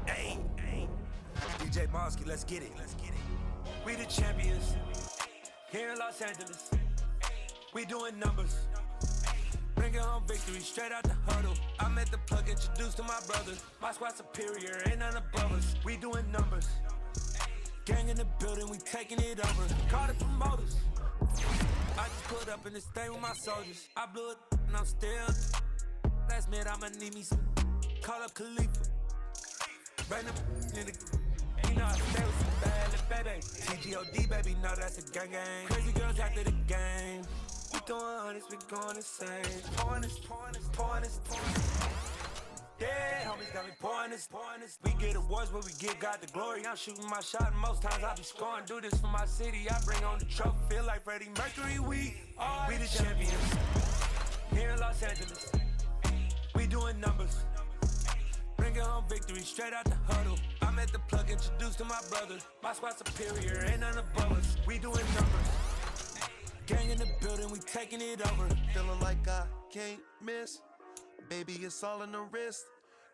Hey, DJ Mosky, let's get it. We the champions here in Los Angeles. We doing numbers. Bringing home victory straight out the huddle. I'm at the plug, introduced to my brothers. My squad superior, ain't none above us. We doing numbers. Gang in the building, we taking it over. Call the promoters. I just pulled up in this thing with my soldiers. I blew it and I'm still. Last minute I'ma need me some. Call up Khalifa. Bring them in the. You know I stay with some bad little baby. TGOD baby, know that's a gang gang. Crazy girls after the game. We doing hundreds, we going insane. Pouring this. Yeah, homies got me pouring this. We get awards, but we give God the glory. I'm shooting my shot, and most times I be scoring. Do this for my city, I bring on the trophy. Feel like Freddie Mercury, we the champions. Here in Los Angeles, we doing numbers. Bringing home victory straight out the huddle. I'm at the plug, introduced to my brothers. My squad superior, ain't none above us. We doing numbers. Gang in the building, we taking it over. Feeling like I can't miss. Baby, it's all in the wrist.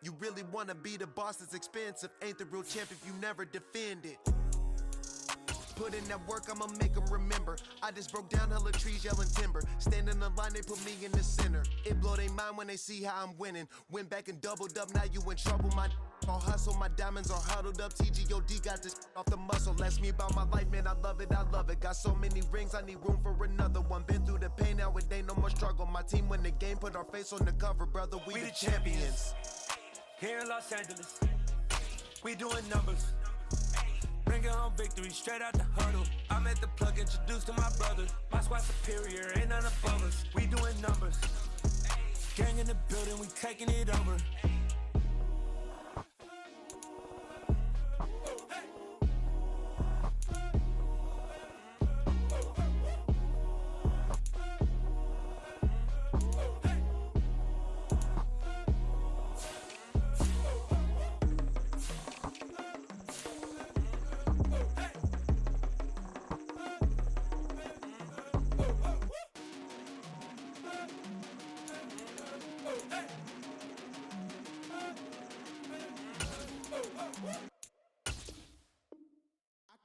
You really wanna be the boss, it's expensive. Ain't the real champ if you never defend it. Put in that work, I'ma make them remember. I just broke down hella trees, yelling timber. Stand in the line, they put me in the center. It blow they mind when they see how I'm winning. Went back and doubled up, now you in trouble. My all hustle, my diamonds are huddled up. TGOD got this off the muscle. Ask me about my life, man, I love it. Got so many rings, I need room for another one. Been through the pain, now it ain't no more struggle. My team win the game, put our face on the cover, brother. We the champions. Here in Los Angeles, we doing numbers. Bringing home victory straight out the huddle. I'm at the plug, introduced to my brothers. My squad superior, ain't none above us. We doing numbers. Gang in the building, we taking it over.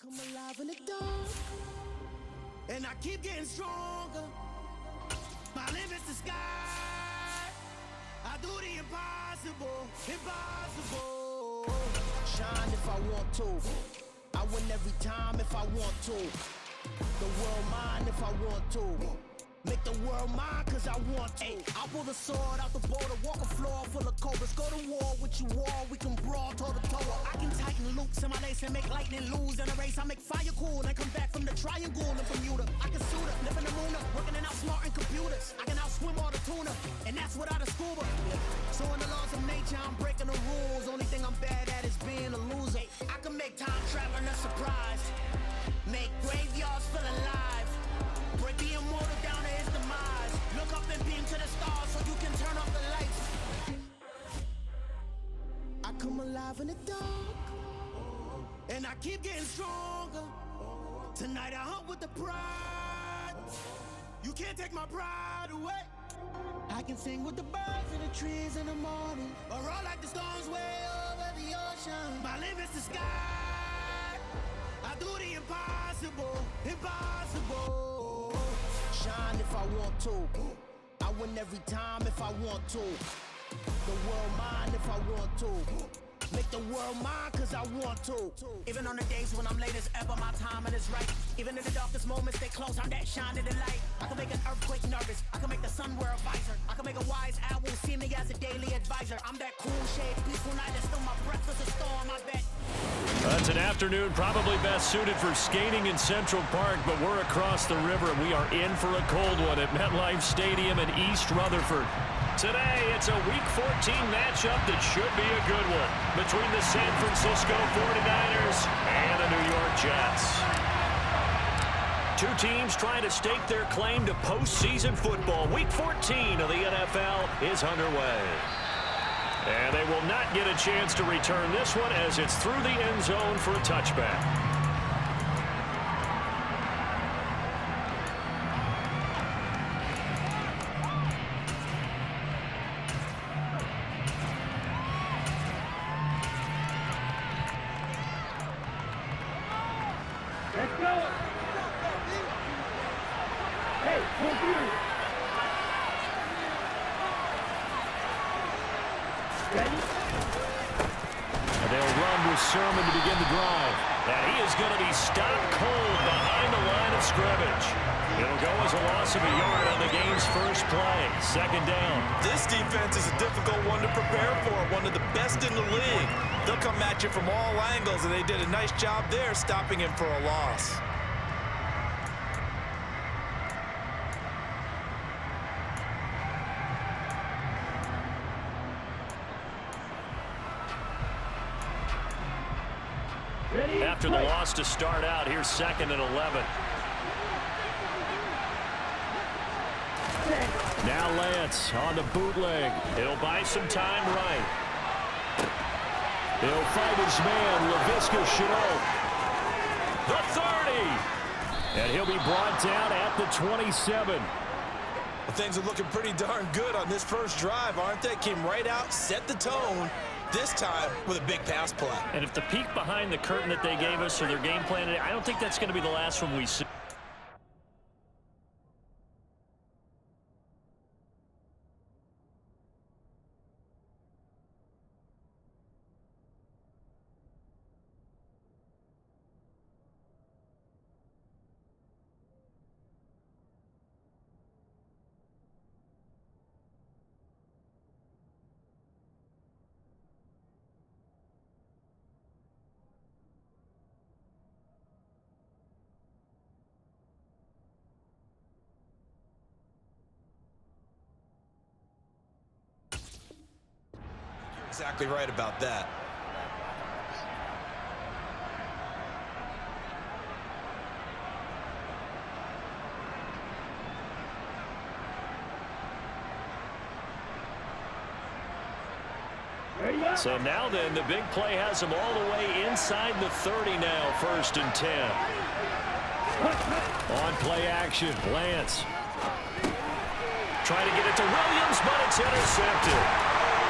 Come alive in the dark, and I keep getting stronger. My limit's the sky. I do the impossible. Shine if I want to. I win every time if I want to. The world mine if I want to. Make the world mine cause I want to. I pull the sword out the border, walk a floor full of cobras. Go to war with you all, we can brawl toe to toe. I can tighten loops in my lace and make lightning lose in a race. I make fire cool and come back from the triangle in Bermuda. I can suit up, live in the moon up, working and outsmarting computers. I can outswim all the tuna, and that's without a scuba. So in the laws of nature, I'm breaking the rules. Only thing I'm bad at is being a loser. I can make time traveling a surprise, make graveyards feel alive. Break the immortal down to his demise. Look up and beam to the stars so you can turn off the lights. I come alive in the dark, and I keep getting stronger. Tonight I hunt with the pride. You can't take my pride away. I can sing with the birds and the trees in the morning, or roll like the storms way over the ocean. My limit's the sky. I do the impossible. Shine if I want to. I win every time if I want to. The world mine if I want to. Make the world mine cause I want to. Even on the days when I'm late as ever, my timing is right. Even in the darkest moments, stay close, I'm that shining the light. I can make an earthquake nervous, I can make the sun wear a visor. I can make a wise owl see me as a daily advisor. I'm that cool shade, peaceful night, and still my breath is a storm, I bet. It's an afternoon probably best suited for skating in Central Park, but we're across the river and we are in for a cold one at MetLife Stadium in East Rutherford. Today, it's a Week 14 matchup that should be a good one between the San Francisco 49ers and the New York Jets. Two teams trying to stake their claim to postseason football. Week 14 of the NFL is underway. And they will not get a chance to return this one as it's through the end zone for a touchback. And they'll run with Sermon to begin the drive. And he is going to be stopped cold behind the line of scrimmage. It'll go as a loss of a yard on the game's first play. Second down. This defense is a difficult one to prepare for, one of the best in the league. They'll come at you from all angles, and they did a nice job there stopping him for a loss. After the loss to start out, here's 2nd and 11. Now Lance on the bootleg. He'll buy some time right. He'll fight his man, LaVisca Chenault. The 30. And he'll be brought down at the 27. Well, things are looking pretty darn good on this first drive, aren't they? Came right out, set the tone, this time with a big pass play. And if the peek behind the curtain that they gave us or their game plan, I don't think that's going to be the last one we see. Exactly right about that. So now then, the big play has them all the way inside the 30 now, 1st and 10. On play action, Lance. Trying to get it to Williams, but it's intercepted.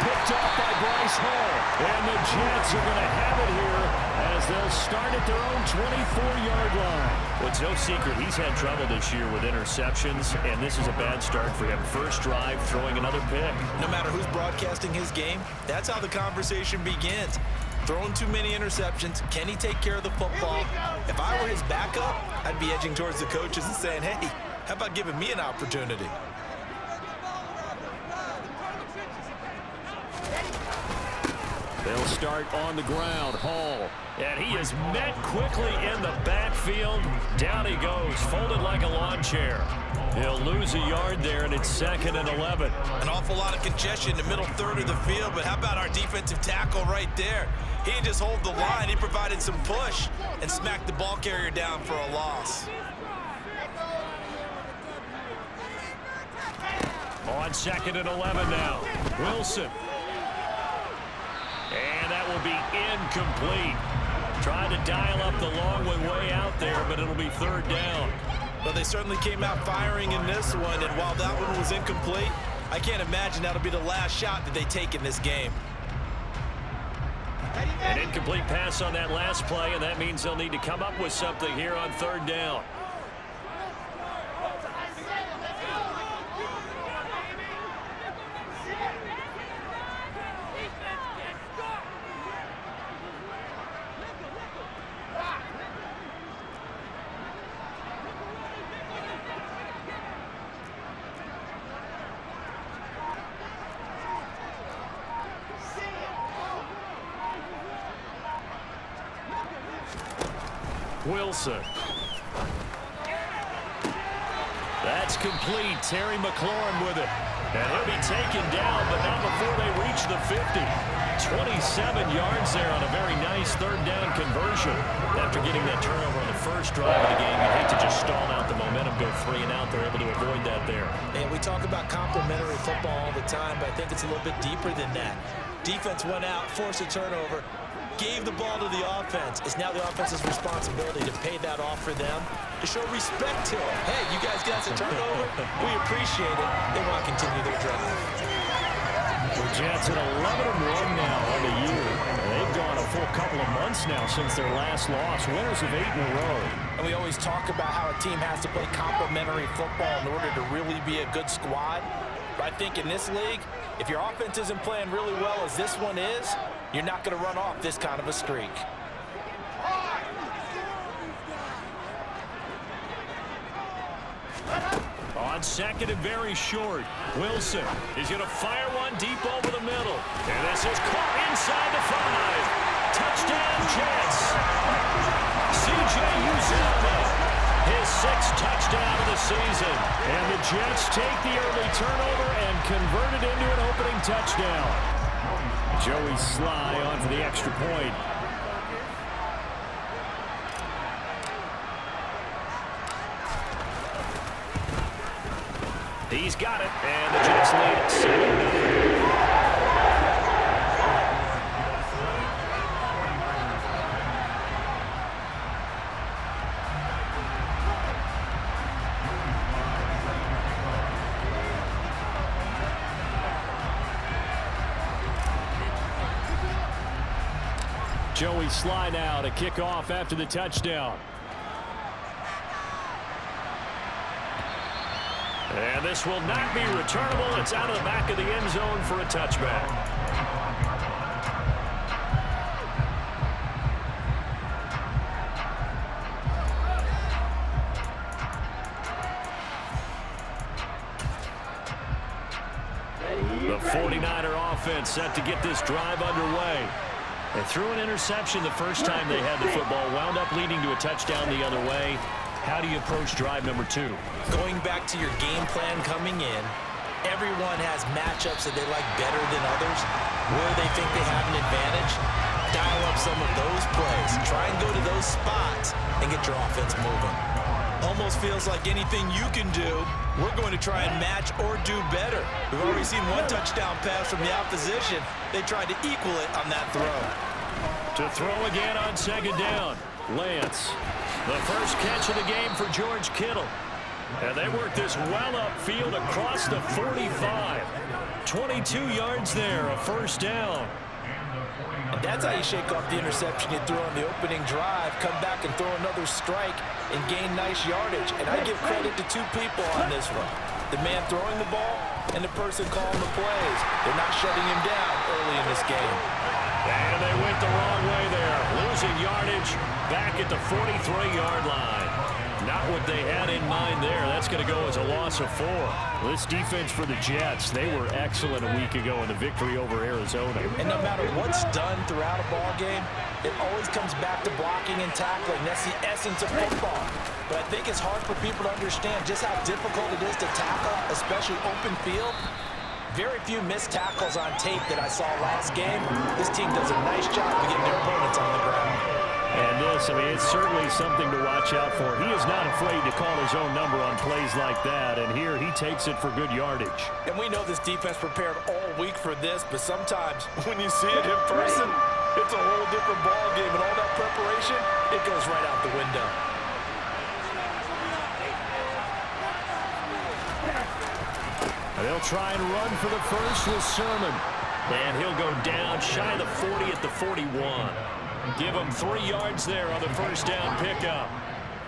Picked off by Bryce Hall. And the Jets are going to have it here as they'll start at their own 24-yard line. Well, it's no secret he's had trouble this year with interceptions, and this is a bad start for him. First drive, throwing another pick. No matter who's broadcasting his game, that's how the conversation begins. Throwing too many interceptions. Can he take care of the football? If I were his backup, I'd be edging towards the coaches and saying, hey, how about giving me an opportunity? They'll start on the ground. Hall. And he is met quickly in the backfield. Down he goes, folded like a lawn chair. He'll lose a yard there, and it's 2nd and 11. An awful lot of congestion in the middle third of the field, but how about our defensive tackle right there? He didn't just hold the line. He provided some push and smacked the ball carrier down for a loss. On 2nd and 11 now. Wilson. And that will be incomplete. Trying to dial up the long one way out there, but it'll be 3rd down. Well, they certainly came out firing in this one, and while that one was incomplete, I can't imagine that'll be the last shot that they take in this game. An incomplete pass on that last play, and that means they'll need to come up with something here on 3rd down. Wilson. That's complete. Terry McLaurin with it. And he'll be taken down, but not before they reach the 50. 27 yards there on a very nice 3rd down conversion. After getting that turnover on the first drive of the game, you hate to just stall out the momentum, go 3 and out. They're able to avoid that there. And we talk about complementary football all the time, but I think it's a little bit deeper than that. Defense went out, forced a turnover, gave the ball to the offense. It's now the offense's responsibility to pay that off for them, to show respect to them. Hey, you guys got the turnover. We appreciate it. They want to continue their drive. The Jets at 11-1 now on the year. They've gone a full couple of months now since their last loss. Winners of 8 in a row. And we always talk about how a team has to play complementary football in order to really be a good squad. But I think in this league, if your offense isn't playing really well as this one is, you're not going to run off this kind of a streak. On second and very short, Wilson is going to fire one deep over the middle. And this is caught inside the 5. Touchdown, Jets. C.J. Uzomah, his 6th touchdown of the season. And the Jets take the early turnover and convert it into an opening touchdown. Joey Sly on for the extra point. He's got it, and the Jets lead at 7-0. Joey Sly now to kick off after the touchdown. And this will not be returnable. It's out of the back of the end zone for a touchback. The 49er offense set to get this drive underway. They threw an interception the first time they had the football, wound up leading to a touchdown the other way. How do you approach drive number 2? Going back to your game plan coming in, everyone has matchups that they like better than others, where they think they have an advantage. Dial up some of those plays. Try and go to those spots and get your offense moving. Almost feels like anything you can do, we're going to try and match or do better. We've already seen one touchdown pass from the opposition. They tried to equal it on that throw. To throw again on second down, Lance. The first catch of the game for George Kittle. And they work this well upfield across the 45. 22 yards there, a first down. And that's how you shake off the interception you threw on the opening drive, come back and throw another strike and gain nice yardage. And I give credit to 2 people on this one. The man throwing the ball and the person calling the plays. They're not shutting him down early in this game. And they went the wrong way there. Losing yardage back at the 43-yard line. Not what they had in mind there. That's going to go as a loss of 4. This defense for the Jets, they were excellent a week ago in the victory over Arizona. And no matter what's done throughout a ball game, it always comes back to blocking and tackling. That's the essence of football. But I think it's hard for people to understand just how difficult it is to tackle, especially open field. Very few missed tackles on tape that I saw last game. This team does a nice job of getting their opponents on the ground. And this, I mean, it's certainly something to watch out for. He is not afraid to call his own number on plays like that, and here he takes it for good yardage. And we know this defense prepared all week for this, but sometimes when you see it in person, it's a whole different ball game, and all that preparation, it goes right out the window. They'll try and run for the first with Sermon. And he'll go down shy of the 40 at the 41. Give him 3 yards there on the first down pickup.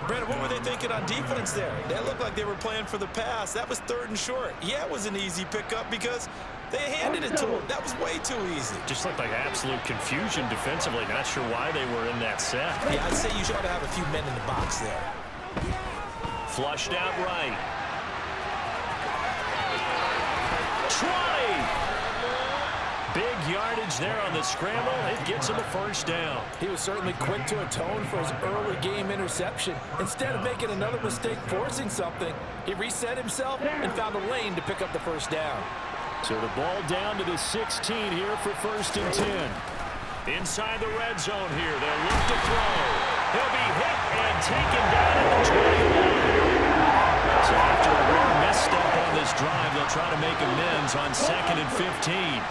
Brandon, what were they thinking on defense there? They looked like they were playing for the pass. That was 3rd and short. Yeah, it was an easy pickup because they handed it to him. That was way too easy. Just looked like absolute confusion defensively. Not sure why they were in that set. Yeah, I'd say you should have a few men in the box there. Flushed out right. Try! Big yardage there on the scramble. It gets him a first down. He was certainly quick to atone for his early game interception. Instead of making another mistake forcing something, he reset himself and found a lane to pick up the first down. So the ball down to the 16 here for 1st and 10. Inside the red zone here. They'll look to throw. He'll be hit and taken down at the 21. So after a real misstep on this drive, they'll try to make amends on 2nd and 15.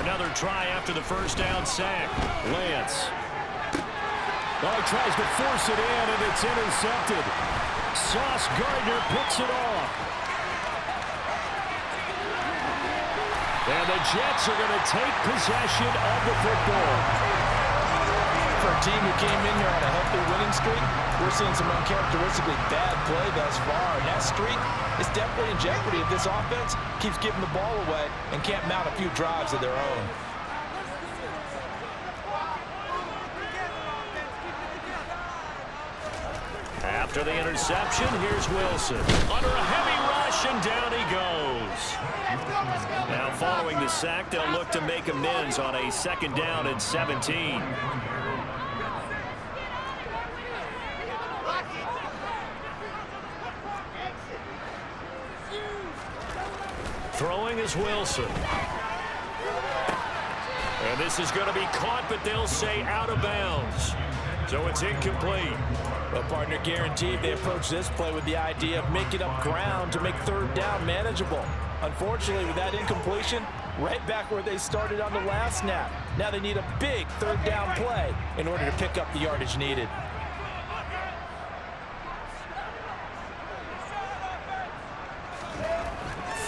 Another try after the first down sack. Lance. Oh, he tries to force it in, and it's intercepted. Sauce Gardner picks it off. And the Jets are going to take possession of the football. team who came in here on a healthy winning streak, we're seeing some uncharacteristically bad play thus far. And that streak is definitely in jeopardy if this offense keeps giving the ball away and can't mount a few drives of their own. After the interception, here's Wilson. Under a heavy rush, and down he goes. Now following the sack, they'll look to make amends on a 2nd down and 17. Throwing is Wilson. And this is going to be caught, but they'll say out of bounds. So it's incomplete. Well, partner, guaranteed they approach this play with the idea of making up ground to make 3rd down manageable. Unfortunately, with that incompletion, right back where they started on the last snap. Now they need a big 3rd down play in order to pick up the yardage needed.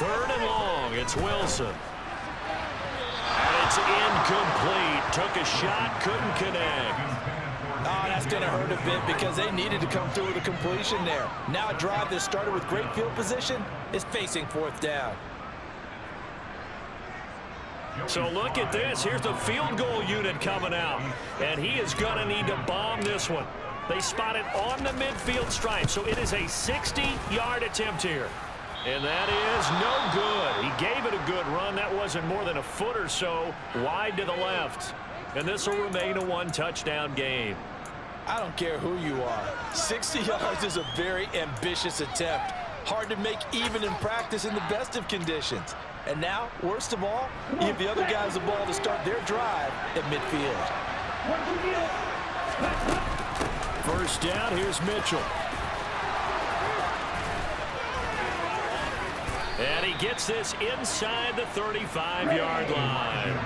Third and long, it's Wilson. And it's incomplete. Took a shot, couldn't connect. Oh, that's going to hurt a bit because they needed to come through with a completion there. Now a drive that started with great field position is facing 4th down. So look at this. Here's the field goal unit coming out. And he is going to need to bomb this one. They spot it on the midfield stripe. So it is a 60-yard attempt here. And that is no good. He gave it a good run. That wasn't more than a foot or so wide to the left. And this will remain a 1-touchdown game. I don't care who you are. 60 yards is a very ambitious attempt. Hard to make even in practice in the best of conditions. And now, worst of all, you give the other guys the ball to start their drive at midfield. 1st down, here's Mitchell. And he gets this inside the 35-yard line.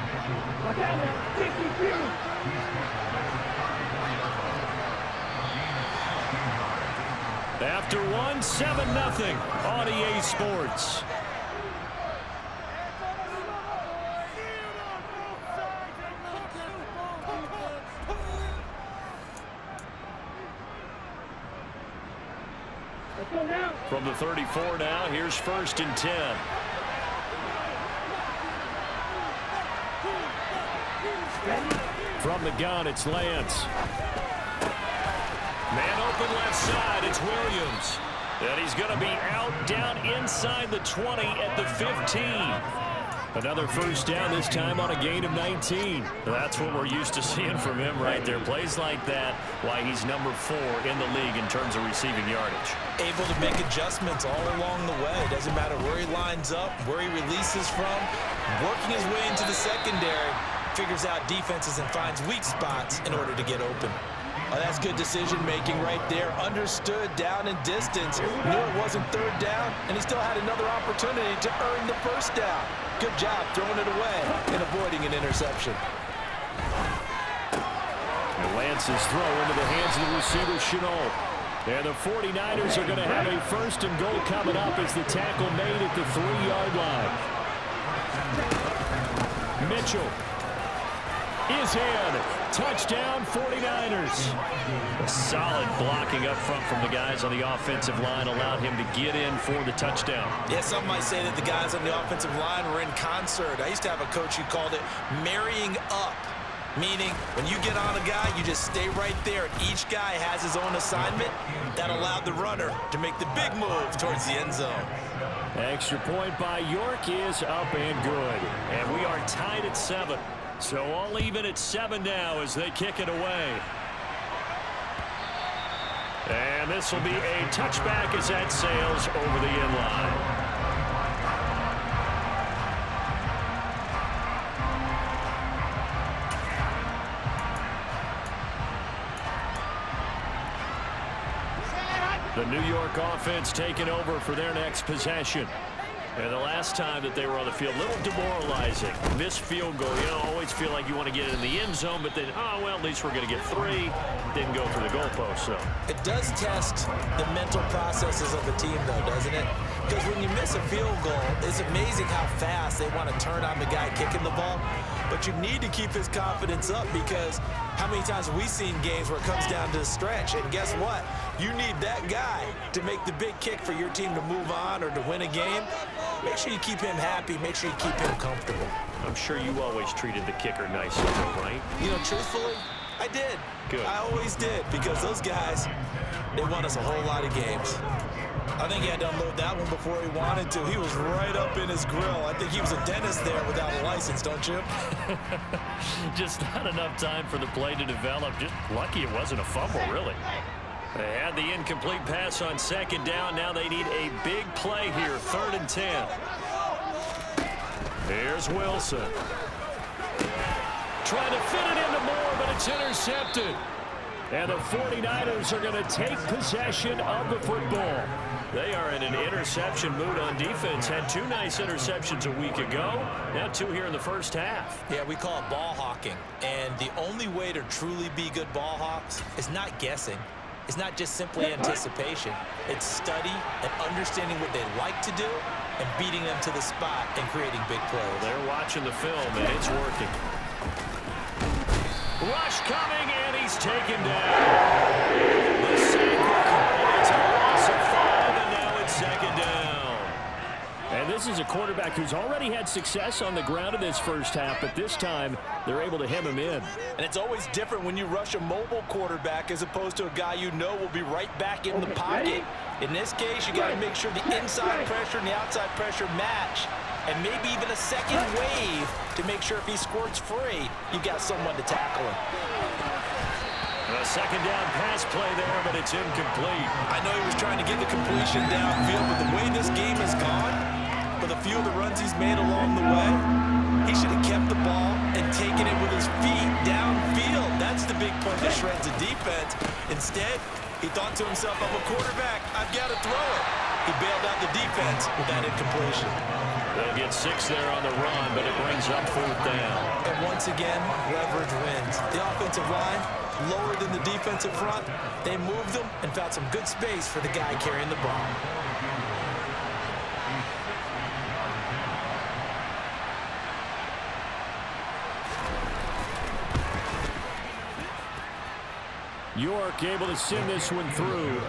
After 7-0 on EA Sports. From the 34 now, here's 1st and 10. From the gun, it's Lance. Man open left side, it's Williams. And he's going to be out down inside the 20 at the 15. Another 1st down, this time on a gain of 19. That's what we're used to seeing from him right there. Plays like that, why he's number 4 in the league in terms of receiving yardage. Able to make adjustments all along the way. Doesn't matter where he lines up, where he releases from. Working his way into the secondary, figures out defenses and finds weak spots in order to get open. Oh, that's good decision-making right there. Understood down and distance. Knew it wasn't 3rd down, and he still had another opportunity to earn the 1st down. Good job throwing it away and avoiding an interception. And Lance's throw into the hands of the receiver, Chenault. And the 49ers are going to have a 1st and goal coming up as the tackle made at the 3-yard line. Mitchell is in. Touchdown, 49ers. Solid blocking up front from the guys on the offensive line allowed him to get in for the touchdown. Yeah, some might say that the guys on the offensive line were in concert. I used to have a coach who called it marrying up, meaning when you get on a guy, you just stay right there. Each guy has his own assignment. That allowed the runner to make the big move towards the end zone. Extra point by York is up and good. And we are tied at 7. So all even at 7 now as they kick it away. And this will be a touchback as that sails over the end line. The New York offense taking over for their next possession. And the last time that they were on the field, a little demoralizing. Missed field goal. You know, always feel like you want to get it in the end zone, but then, oh, well, at least we're going to get 3. Didn't go through the goalpost, so. It does test the mental processes of the team, though, doesn't it? Because when you miss a field goal, it's amazing how fast they want to turn on the guy kicking the ball. But you need to keep his confidence up, because how many times have we seen games where it comes down to the stretch? And guess what? You need that guy to make the big kick for your team to move on or to win a game. Make sure you keep him happy. Make sure you keep him comfortable. I'm sure you always treated the kicker nicely, right? You know, truthfully, I did. Good. I always did, because those guys, they won us a whole lot of games. I think he had to unload that one before he wanted to. He was right up in his grill. I think he was a dentist there without a license, don't you? Just not enough time for the play to develop. Just lucky it wasn't a fumble, really. They had the incomplete pass on second down. Now they need a big play here, 3rd and 10. Here's Wilson. Trying to fit it into Moore, but it's intercepted. And the 49ers are going to take possession of the football. They are in an interception mood on defense. Had 2 nice interceptions a week ago. Now 2 here in the first half. Yeah, we call it ball hawking. And the only way to truly be good ball hawks is not guessing. It's not just simply anticipation. It's study and understanding what they like to do and beating them to the spot and creating big plays. They're watching the film, and it's working. Rush coming, and he's taken down. The sack recorded. It's a loss of 5, and now it's 2nd down. And this is a quarterback who's already had success on the ground in this first half, but this time they're able to hem him in. And it's always different when you rush a mobile quarterback as opposed to a guy you know will be right back in the pocket. In this case, you got to make sure the inside pressure and the outside pressure match, and maybe even a second wave to make sure if he squirts free, you got someone to tackle him. A 2nd down pass play there, but it's incomplete. I know he was trying to get the completion downfield, but the way this game has gone, with a few of the runs he's made along the way, he should have kept the ball and taken it with his feet downfield. That's the big play that shreds the defense. Instead, he thought to himself, I'm a quarterback, I've got to throw it. He bailed out the defense with that incompletion. They'll get 6 there on the run, but it brings up 4th down. And once again, leverage wins. The offensive line, lower than the defensive front, they moved them and found some good space for the guy carrying the ball. York able to send this one through.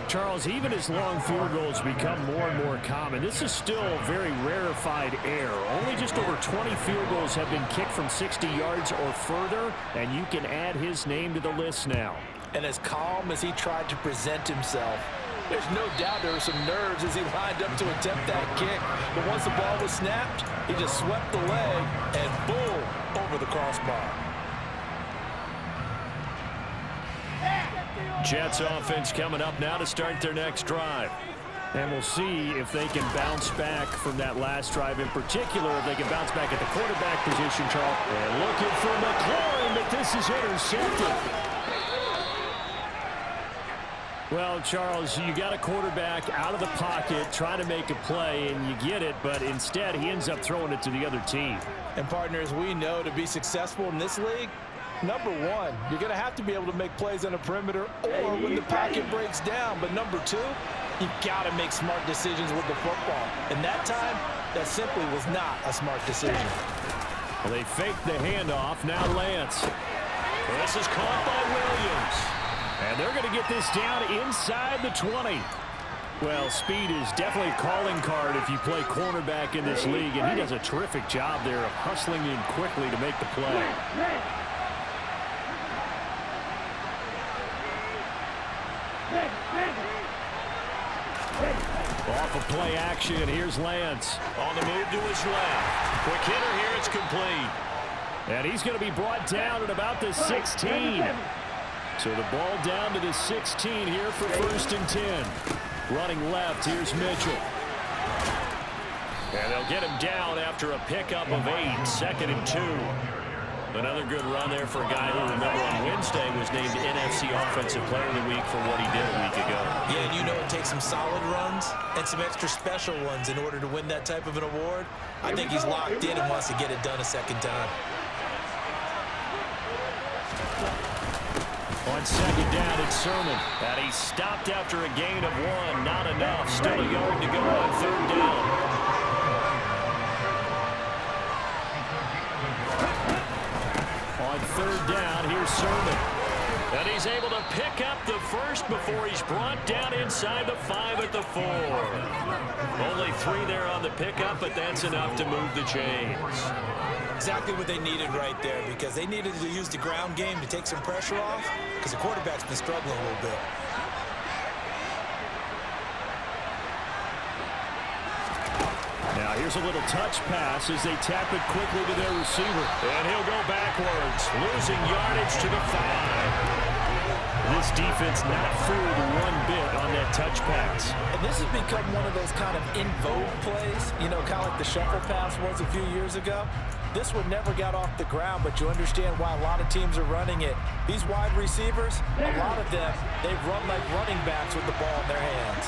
Charles, even as long field goals become more and more common, this is still very rarefied air. Only just over 20 field goals have been kicked from 60 yards or further, and you can add his name to the list now. And as calm as he tried to present himself, there's no doubt there were some nerves as he lined up to attempt that kick. But once the ball was snapped, he just swept the leg and boom, over the crossbar. Jets offense coming up now to start their next drive. And we'll see if they can bounce back from that last drive in particular, if they can bounce back at the quarterback position, Charles. And looking for McLaurin, but this is intercepted. Well, Charles, you got a quarterback out of the pocket trying to make a play, and you get it, but instead he ends up throwing it to the other team. And partners, we know to be successful in this league, number one, you're going to have to be able to make plays on the perimeter or when the pocket breaks down. But number two, you've got to make smart decisions with the football. And that time, that simply was not a smart decision. Well, they faked the handoff. Now Lance. This is caught by Williams. And they're going to get this down inside the 20. Well, speed is definitely a calling card if you play cornerback in this league. And he does a terrific job there of hustling in quickly to make the play. Off of play action, here's Lance. On the move to his left. Quick hitter here, it's complete. And he's going to be brought down at about the 16. So the ball down to the 16 here for 1st and 10. Running left, here's Mitchell. And they'll get him down after a pickup of 8, 2nd and 2. Another good run there for a guy who, remember, on Wednesday was named NFC Offensive Player of the Week for what he did a week ago. Yeah, and you know it takes some solid runs and some extra special ones in order to win that type of an award. I think he's locked in and wants to get it done a second time. On 2nd down, it's Sermon. And he stopped after a gain of 1. Not enough. Still a yard to go on 3rd down. down. Here's Sermon. And he's able to pick up the first before he's brought down inside the 5 at the 4. Only 3 there on the pickup, but that's enough to move the chains. Exactly what they needed right there, because they needed to use the ground game to take some pressure off, because the quarterback's been struggling a little bit. Now here's a little touch pass as they tap it quickly to their receiver. And he'll go backwards, losing yardage to the 5. This defense not fooled one bit on that touch pass. And this has become one of those kind of in vogue plays, you know, kind of like the shuffle pass was a few years ago. This one never got off the ground, but you understand why a lot of teams are running it. These wide receivers, a lot of them, they run like running backs with the ball in their hands.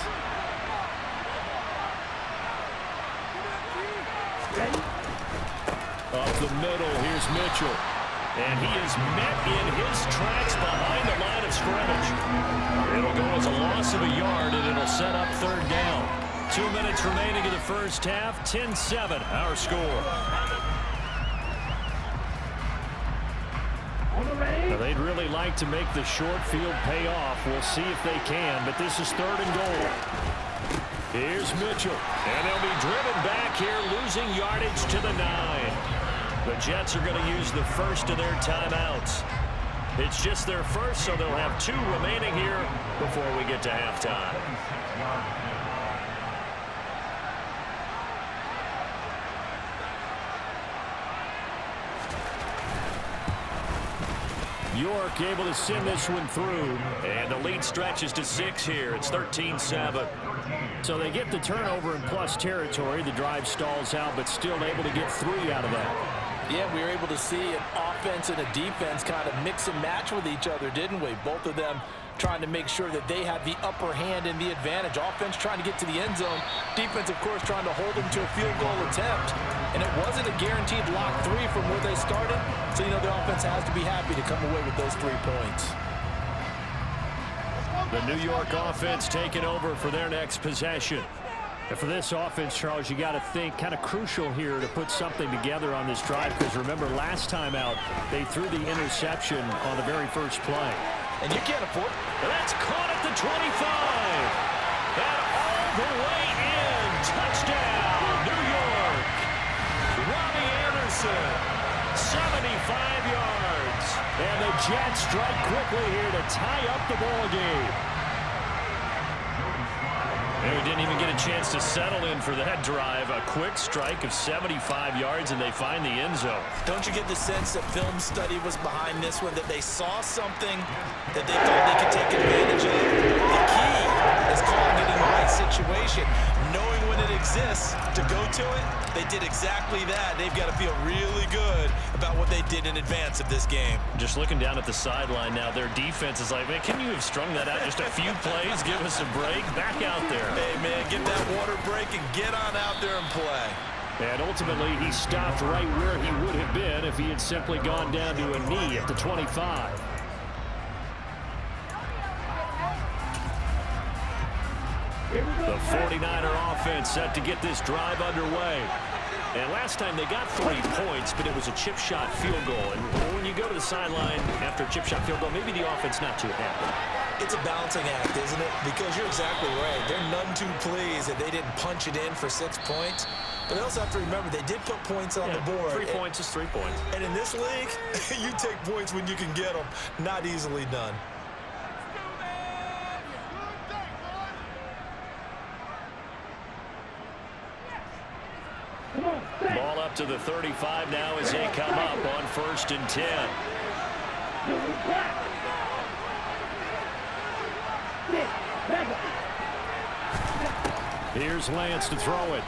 Up the middle, here's Mitchell. And he is met in his tracks behind the line of scrimmage. It'll go as a loss of a yard, and it'll set up 3rd down. 2 minutes remaining in the first half, 10-7, our score. Now, they'd really like to make the short field pay off. We'll see if they can, but this is 3rd and goal. Here's Mitchell, and they'll be driven back here, losing yardage to the 9. The Jets are going to use the first of their timeouts. It's just their first, so they'll have 2 remaining here before we get to halftime. York able to send this one through, and the lead stretches to 6 here. It's 13-7. So they get the turnover in plus territory. The drive stalls out, but still able to get 3 out of that. Yeah, we were able to see an offense and a defense kind of mix and match with each other, didn't we? Both of them trying to make sure that they had the upper hand and the advantage. Offense trying to get to the end zone. Defense, of course, trying to hold them to a field goal attempt. And it wasn't a guaranteed lock 3 from where they started. So, you know, the offense has to be happy to come away with those 3 points. The New York offense taking over for their next possession. And for this offense, Charles, you got to think kind of crucial here to put something together on this drive, because remember last time out they threw the interception on the very first play. And you can't afford. That's caught at the 25. And all the way in. Touchdown, New York. Robbie Anderson, 75 yards. And the Jets strike quickly here to tie up the ball game. And we didn't even get a chance to settle in for that drive. A quick strike of 75 yards, and they find the end zone. Don't you get the sense that film study was behind this one, that they saw something that they thought they could take advantage of? The key is calling it in the right situation. Knowing when it exists to go to it, they did exactly that. They've got to feel really good about what they did in advance of this game. Just looking down at the sideline now, their defense is like, man, can you have strung that out just a few plays? Give us a break. Back out there. Hey, man, get that water break and get on out there and play. And ultimately, he stopped right where he would have been if he had simply gone down to a knee at the 25. The 49er offense set to get this drive underway. And last time they got 3 points, but it was a chip shot field goal. And when you go to the sideline after a chip shot field goal, maybe the offense not too happy. It's a balancing act, isn't it? Because you're exactly right. They're none too pleased that they didn't punch it in for 6 points. But they also have to remember they did put points on the board. 3 points is 3 points. And in this league, you take points when you can get them. Not easily done. Ball up to the 35 now as they come up on 1st and 10. Here's Lance to throw it.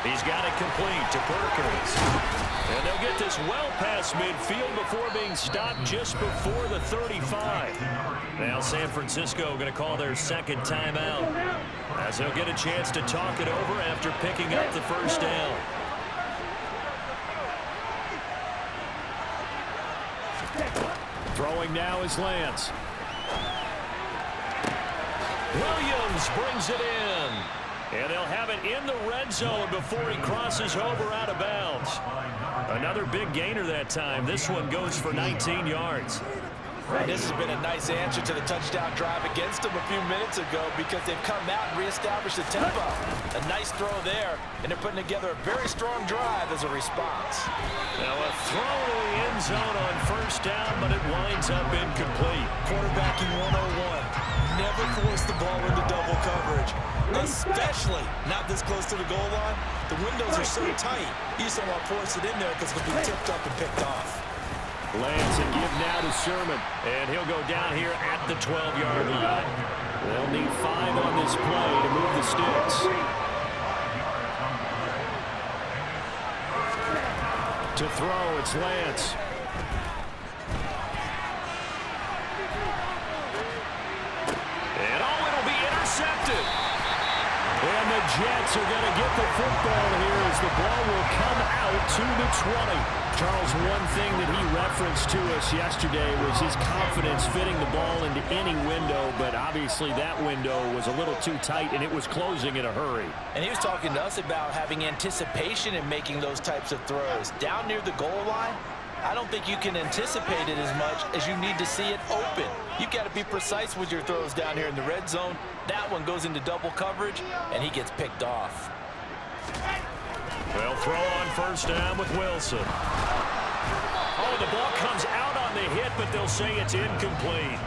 He's got it complete to Perkins. And they'll get this well past midfield before being stopped just before the 35. Now San Francisco going to call their 2nd timeout, as they'll get a chance to talk it over after picking up the 1st down. Throwing now is Lance. Williams brings it in. And they'll have it in the red zone before he crosses over out of bounds. Another big gainer that time. This one goes for 19 yards. And this has been a nice answer to the touchdown drive against them a few minutes ago because they've come out and reestablished the tempo. A nice throw there, and they're putting together a very strong drive as a response. Now a throw to the end zone on first down, but it winds up incomplete. Quarterbacking 101. Never force the ball into double coverage, especially not this close to the goal line. The windows are so tight, you just don't want to force it in there because it'll be tipped up and picked off. Lands a give now to Sherman, and he'll go down here at the 12-yard line. They'll need 5 on this play to move the sticks. To throw, it's Lance. And it'll be intercepted. And the Jets are going to get the football here as the ball will come out to the 20. Charles, one thing that he referenced to us yesterday was his confidence fitting the ball into any window, but obviously that window was a little too tight, and it was closing in a hurry. And he was talking to us about having anticipation in making those types of throws. Down near the goal line, I don't think you can anticipate it as much as you need to see it open. You've got to be precise with your throws down here in the red zone. That one goes into double coverage, and he gets picked off. Well, throw on first down with Wilson. Oh, the ball comes out on the hit, but they'll say it's incomplete.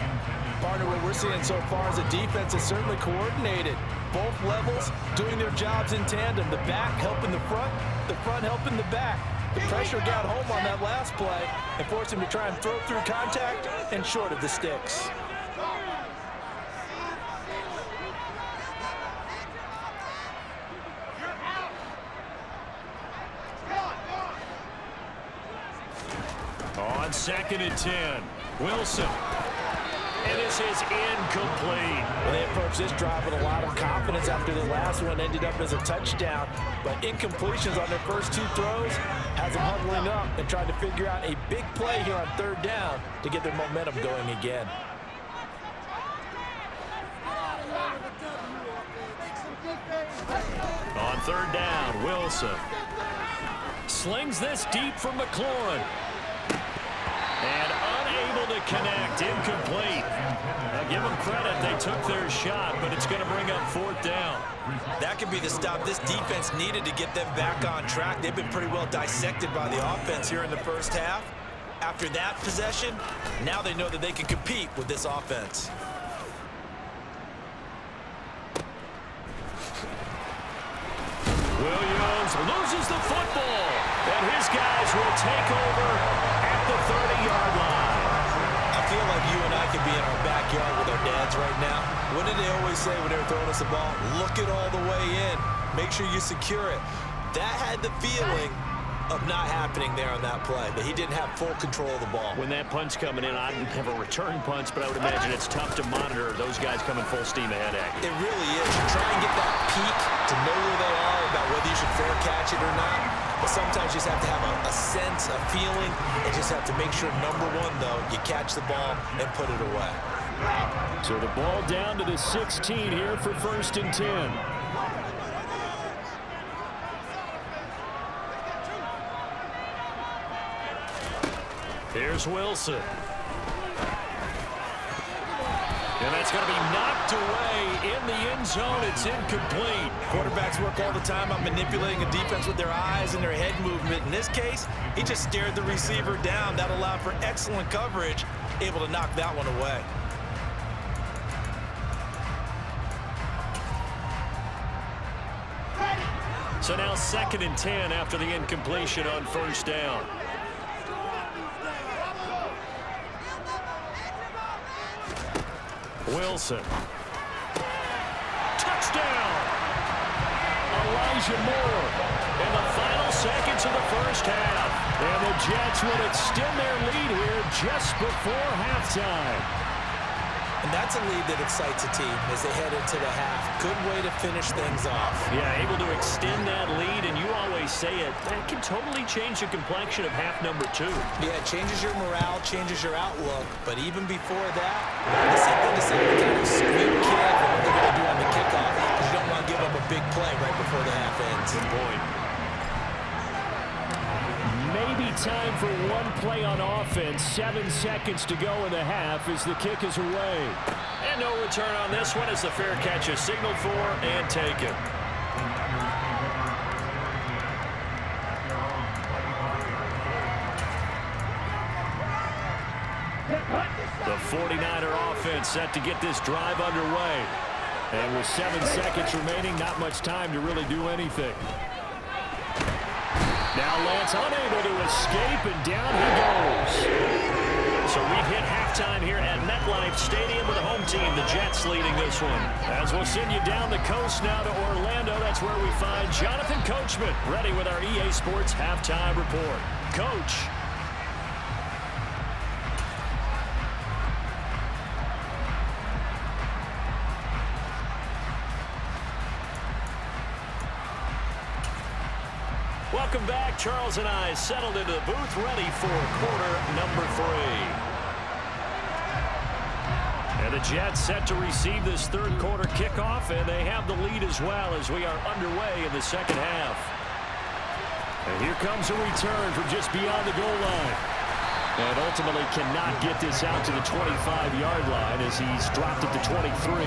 Partner, what we're seeing so far is the defense is certainly coordinated. Both levels doing their jobs in tandem. The back helping the front helping the back. The pressure got home on that last play and forced him to try and throw through contact and short of the sticks. On 2nd and 10, Wilson. And this is incomplete. Well, they approached this drive with a lot of confidence after the last one ended up as a touchdown. But incompletions on their first 2 throws has them huddling up and trying to figure out a big play here on 3rd down to get their momentum going again. On 3rd down, Wilson. Slings this deep from McLaurin. And unable to connect, incomplete. Now give them credit, they took their shot, but it's going to bring up 4th down. That could be the stop this defense needed to get them back on track. They've been pretty well dissected by the offense here in the first half. After that possession, now they know that they can compete with this offense. Williams loses the football, and his guys will take over at the 30-yard line. I feel like you and I could be in our backyard with our dads right now. What did they always say when they were throwing us the ball? Look it all the way in. Make sure you secure it. That had the feeling of not happening there on that play, that he didn't have full control of the ball. When that punt's coming in, I didn't have a return punch, but I would imagine it's tough to monitor those guys coming full steam ahead at you. It really is. You try and get that peek to know where they are, about whether you should fair catch it or not. But sometimes you just have to have a sense, a feeling, and just have to make sure, number one, though, you catch the ball and put it away. So the ball down to the 16 here for 1st and 10. Here's Wilson. And that's going to be knocked away in the end zone. It's incomplete. Quarterbacks work all the time on manipulating a defense with their eyes and their head movement. In this case, he just stared the receiver down. That allowed for excellent coverage, able to knock that one away. So now 2nd and 10 after the incompletion on 1st down. Wilson. Touchdown! Elijah Moore in the final seconds of the first half. And the Jets will extend their lead here just before halftime. And that's a lead that excites a team as they head into the half. Good way to finish things off. Yeah, able to extend that lead, and you always say it, that can totally change the complexion of half number 2. Yeah, it changes your morale, changes your outlook. But even before that, the same thing to say, kind of squeak kid for what they're going to do on the kickoff, because you don't want to give up a big play right before the half ends. Good point. Maybe time for one play on offense. 7 seconds to go in the half as the kick is away. And no return on this one as the fair catch is signaled for and taken. The 49er offense set to get this drive underway. And with 7 seconds remaining, not much time to really do anything. Now Lance unable to escape, and down he goes. So we've hit halftime here at MetLife Stadium with the home team, the Jets, leading this one. As we'll send you down the coast now to Orlando, that's where we find Jonathan Coachman, ready with our EA Sports halftime report. Coach. Welcome back. Charles and I settled into the booth, ready for quarter number 3. And the Jets set to receive this third quarter kickoff, and they have the lead as well as we are underway in the second half. And here comes a return from just beyond the goal line. And ultimately cannot get this out to the 25-yard line as he's dropped it to 23.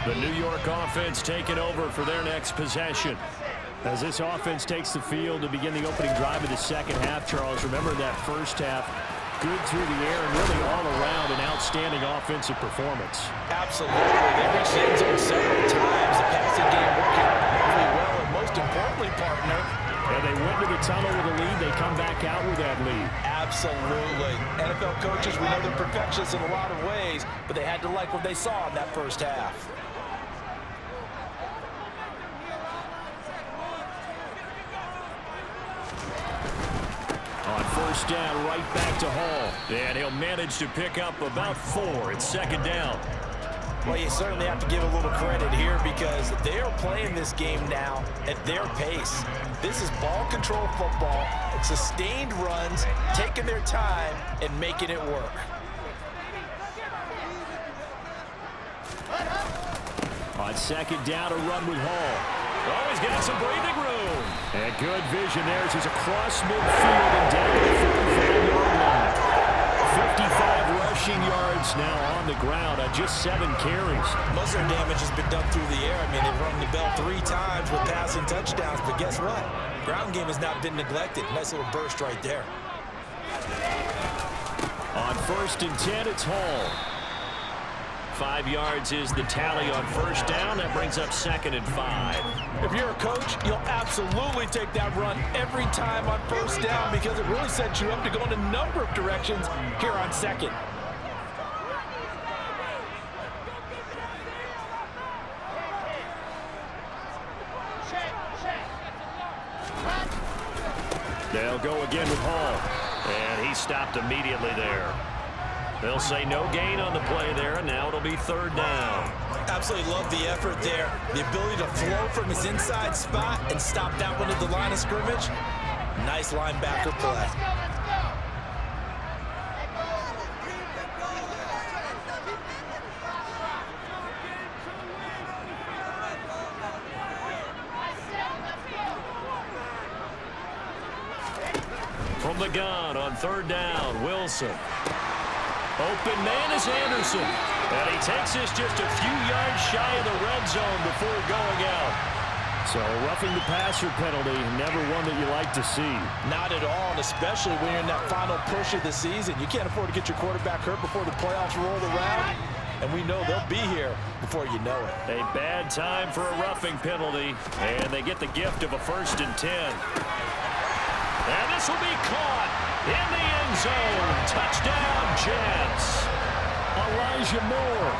The New York offense taking over for their next possession. As this offense takes the field to begin the opening drive of the second half, Charles, remember that first half, good through the air and really all around an outstanding offensive performance. Absolutely. They reached the end zone several times. The passing game working really well, and most importantly, partner. And they went to the tunnel with a lead. They come back out with that lead. Absolutely. NFL coaches, we know they're perfectionists in a lot of ways, but they had to like what they saw in that first half. On first down, right back to Hall. And he'll manage to pick up about 4. It's second down. Well, you certainly have to give a little credit here because they are playing this game now at their pace. This is ball control football, sustained runs, taking their time and making it work. On second down, a run with Hall. Oh, he's got some breathing room. And good vision there as he's across midfield and down to the 45-yard line. 55 rushing yards now on the ground on just 7 carries. Most of their damage has been done through the air. I mean, they've rung the bell 3 times with passing touchdowns, but guess what? Ground game has not been neglected. Nice little burst right there. On first and 10, it's Hall. 5 yards is the tally on first down. That brings up second and 5. If you're a coach, you'll absolutely take that run every time on first down because it really sets you up to go in a number of directions here on second. They'll go again with Hall. And he stopped immediately there. They'll say no gain on the play there, and now it'll be third down. Absolutely love the effort there. The ability to flow from his inside spot and stop that one at the line of scrimmage. Nice linebacker play. From the gun on third down, Wilson. Open man is Anderson. And he takes this just a few yards shy of the red zone before going out. So roughing the passer penalty, never one that you like to see. Not at all, and especially when you're in that final push of the season. You can't afford to get your quarterback hurt before the playoffs roll around. And we know they'll be here before you know it. A bad time for a roughing penalty. And they get the gift of a first and 10. And this will be caught in the end zone. Touchdown, Jets. Elijah Moore.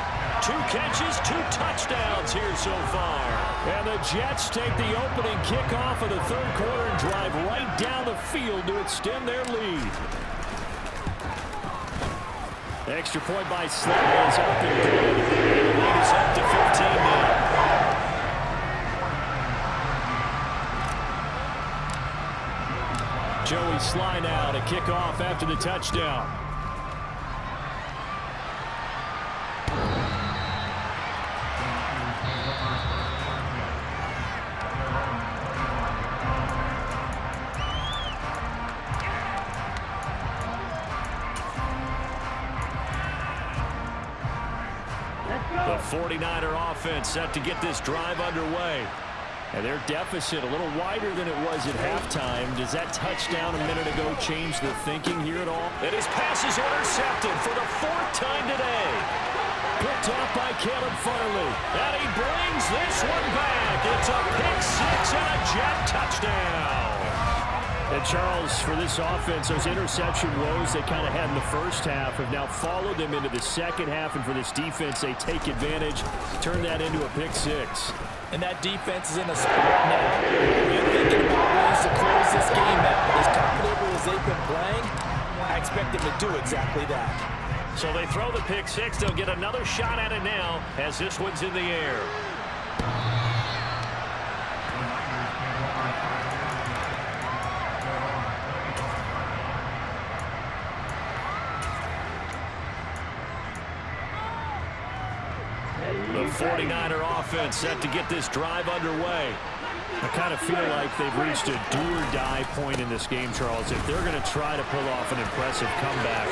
2 catches, 2 touchdowns here so far. And the Jets take the opening kickoff of the third quarter and drive right down the field to extend their lead. Extra point by Slay is up and good. The lead is up to 15 now. Joey Sly now to kick off after the touchdown. The 49er offense set to get this drive underway. And their deficit a little wider than it was at halftime. Does that touchdown a minute ago change the thinking here at all? And his pass is intercepted for the 4th time today. Picked off by Caleb Farley. And he brings this one back. It's a pick six and a Jet touchdown. And Charles, for this offense, those interception woes they kind of had in the first half have now followed them into the second half. And for this defense, they take advantage, turn that into a pick six. And that defense is in a spot now. You're thinking about ways to close this game out. As comfortable as they've been playing, I expect them to do exactly that. So they throw the pick six. They'll get another shot at it now as this one's in the air. The 49er offense set to get this drive underway. I kind of feel like they've reached a do-or-die point in this game, Charles. If they're going to try to pull off an impressive comeback,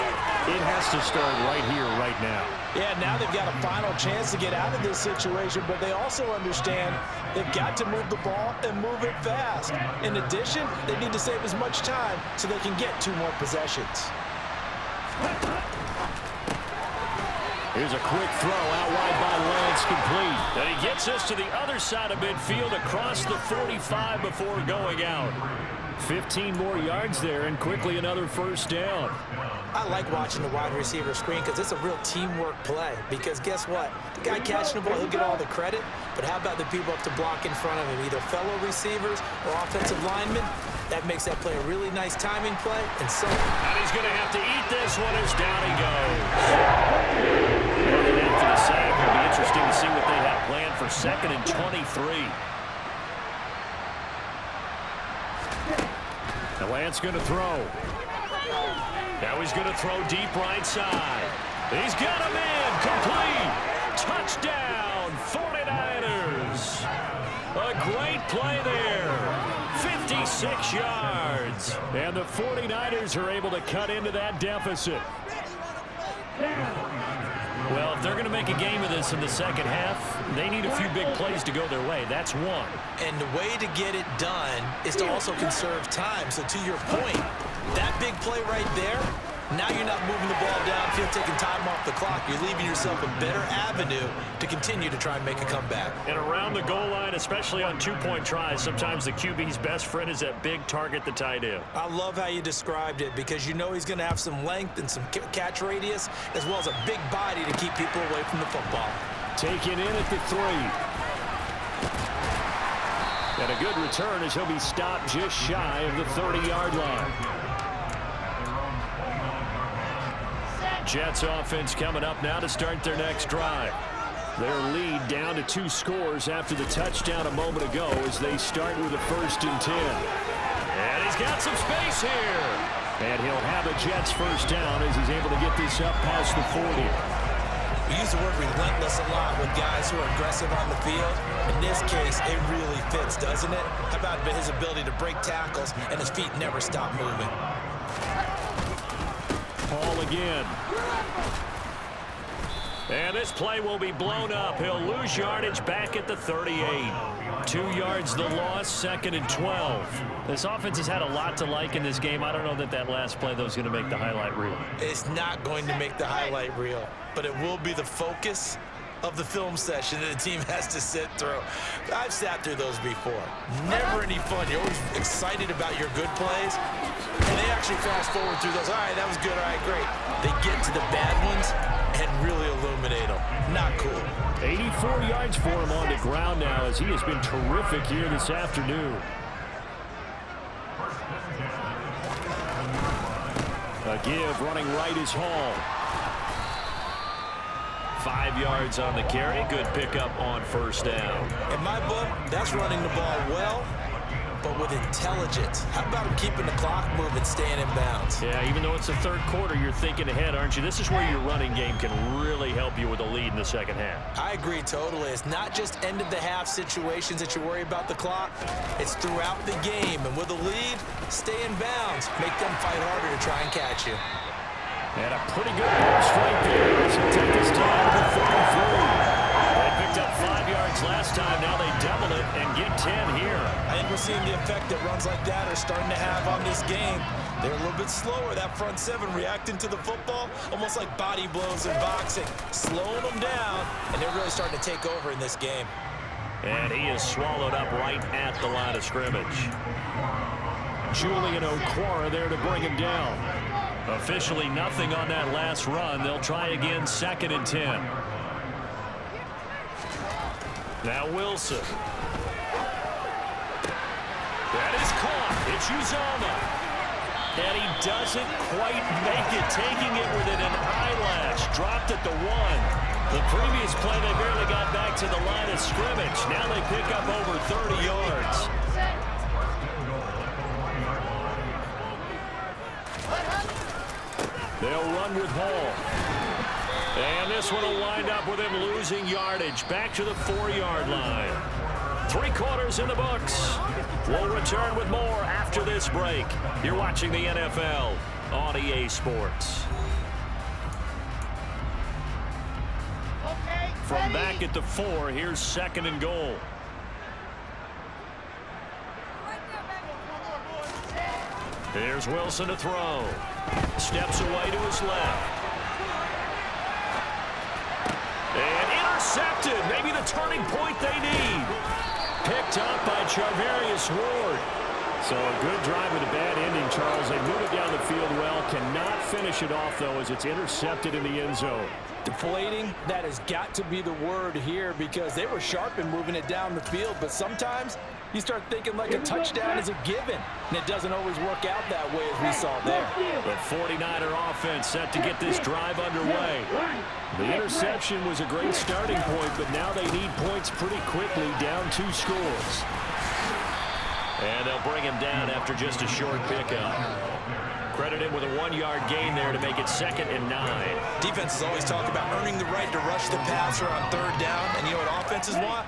it has to start right here, right now. Yeah, now they've got a final chance to get out of this situation, but they also understand they've got to move the ball and move it fast. In addition, they need to save as much time so they can get 2 more possessions. Here's a quick throw out wide by Lance, complete. And he gets us to the other side of midfield across the 45 before going out. 15 more yards there and quickly another first down. I like watching the wide receiver screen because it's a real teamwork play. Because guess what? The guy catching the ball, he'll get all the credit. But how about the people up to block in front of him, either fellow receivers or offensive linemen? That makes that play a really nice timing play. And so, and he's going to have to eat this one as down he goes. And after the sack, it'll be interesting to see what they have planned for 2nd and 23. And Lance going to throw. Now he's going to throw deep right side. He's got him in. Complete. Touchdown, 49ers. A great play there. 56 yards. And the 49ers are able to cut into that deficit. Well, if they're going to make a game of this in the second half, they need a few big plays to go their way. That's one. And the way to get it done is to also conserve time. So to your point, that big play right there, now you're not moving the ball downfield, taking time off the clock. You're leaving yourself a better avenue to continue to try and make a comeback. And around the goal line, especially on 2-point tries, sometimes the QB's best friend is that big target, the tight end. I love how you described it because you know he's going to have some length and some catch radius as well as a big body to keep people away from the football. Taken in at the 3. And a good return as he'll be stopped just shy of the 30-yard line. Jets offense coming up now to start their next drive. Their lead down to 2 scores after the touchdown a moment ago as they start with a 1st and 10. And he's got some space here. And he'll have a Jets first down as he's able to get this up past the 40. We use the word relentless a lot with guys who are aggressive on the field. In this case, it really fits, doesn't it? How about his ability to break tackles and his feet never stop moving? Paul again. And this play will be blown up. He'll lose yardage back at the 38. 2 yards the loss, 2nd and 12. This offense has had a lot to like in this game. I don't know that that last play, though, is going to make the highlight reel. It's not going to make the highlight reel, but it will be the focus of the film session that the team has to sit through. I've sat through those before. Never any fun. You're always excited about your good plays, and they actually fast forward through those. All right, that was good. All right, great. They get to the bad ones and really illuminate them. Not cool. 84 yards for him on the ground now as he has been terrific here this afternoon. A give running right is Hall. 5 yards on the carry. Good pickup on first down. In my book, that's running the ball well but with intelligence. How about him keeping the clock moving, staying in bounds? Yeah, even though it's the third quarter, you're thinking ahead, aren't you? This is where your running game can really help you with a lead in the second half. I agree totally. It's not just end-of-the-half situations that you worry about the clock. It's throughout the game. And with a lead, stay in bounds. Make them fight harder to try and catch you. And a pretty good burst right there. So take this time to 33. They picked up 5 yards last time. Now they double it and get 10 here. I think we're seeing the effect that runs like that are starting to have on this game. They're a little bit slower, that front seven, reacting to the football, almost like body blows in boxing, slowing them down, and they're really starting to take over in this game. And he is swallowed up right at the line of scrimmage. Julian Okwara there to bring him down. Officially nothing on that last run. They'll try again, 2nd and 10. Now Wilson. That is caught. It's Uzomah. And he doesn't quite make it, taking it within an eyelash. Dropped at the 1. The previous play, they barely got back to the line of scrimmage. Now they pick up over 30 yards. They'll run with Hall. And this one will wind up with him losing yardage. Back to the 4-yard line. 3 quarters in the books. We'll return with more after this break. You're watching the NFL on EA Sports. From back at the 4, here's 2nd and goal. Here's Wilson to throw. Steps away to his left. And intercepted. Maybe the turning point they need. Picked up by Charvarius Ward. So a good drive with a bad ending, Charles. They move it down the field well. Cannot finish it off, though, as it's intercepted in the end zone. Deflating, that has got to be the word here, because they were sharp in moving it down the field, but sometimes you start thinking like a touchdown is a given, and it doesn't always work out that way as we saw there. The 49er offense set to get this drive underway. The interception was a great starting point, but now they need points pretty quickly, down 2 scores. And they'll bring him down after just a short pickup. Credit him with a 1-yard gain there to make it 2nd and 9. Defenses always talk about earning the right to rush the passer on 3rd down, and you know what offenses want?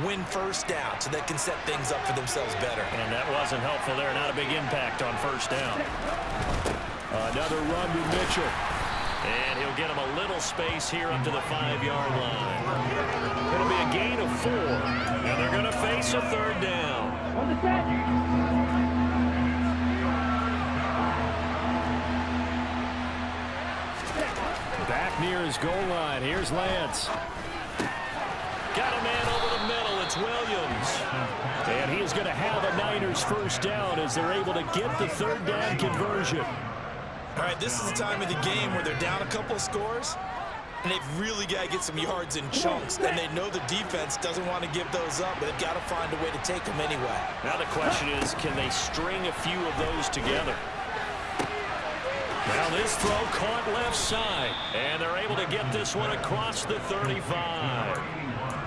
Win 1st down so they can set things up for themselves better. And that wasn't helpful there. Not a big impact on 1st down. Another run to Mitchell. And he'll get him a little space here up to the 5-yard line. It'll be a gain of 4. And they're going to face a 3rd down. Back near his goal line. Here's Lance. Got a man over the middle. It's Williams. And he is going to have a Niners 1st down as they're able to get the 3rd down conversion. All right, this is the time of the game where they're down a couple of scores, and they've really got to get some yards in chunks, and they know the defense doesn't want to give those up, but they've got to find a way to take them anyway. Now the question is, can they string a few of those together? Now this throw caught left side, and they're able to get this one across the 35.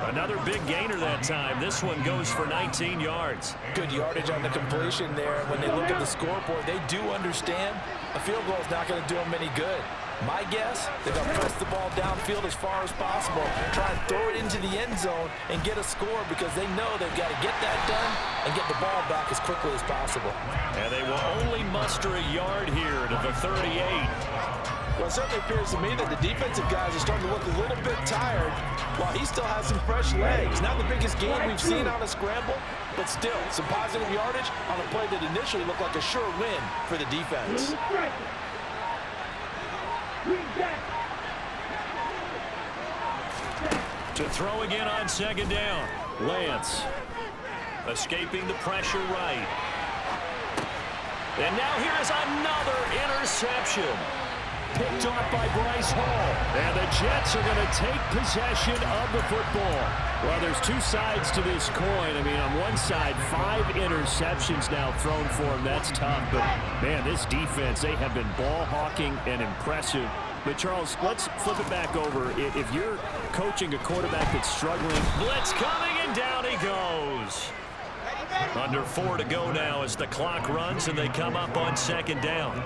Another big gainer that time. This one goes for 19 yards. Good yardage on the completion there. When they look at the scoreboard, they do understand a field goal is not going to do them any good. My guess, they're going to press the ball downfield as far as possible, try and throw it into the end zone and get a score, because they know they've got to get that done and get the ball back as quickly as possible. And they will only muster a yard here to the 38. Well, it certainly appears to me that the defensive guys are starting to look a little bit tired, while he still has some fresh legs. Not the biggest game we've seen on a scramble, but still some positive yardage on a play that initially looked like a sure win for the defense. To throw again on 2nd down. Lance escaping the pressure right. And now here is another interception. Picked off by Bryce Hall. And the Jets are going to take possession of the football. Well, there's 2 sides to this coin. I mean, on one side, 5 interceptions now thrown for him. That's tough. But, man, this defense, they have been ball hawking and impressive. But, Charles, let's flip it back over. If you're coaching a quarterback that's struggling, blitz coming, and down he goes. Under 4 to go now as the clock runs and they come up on second down.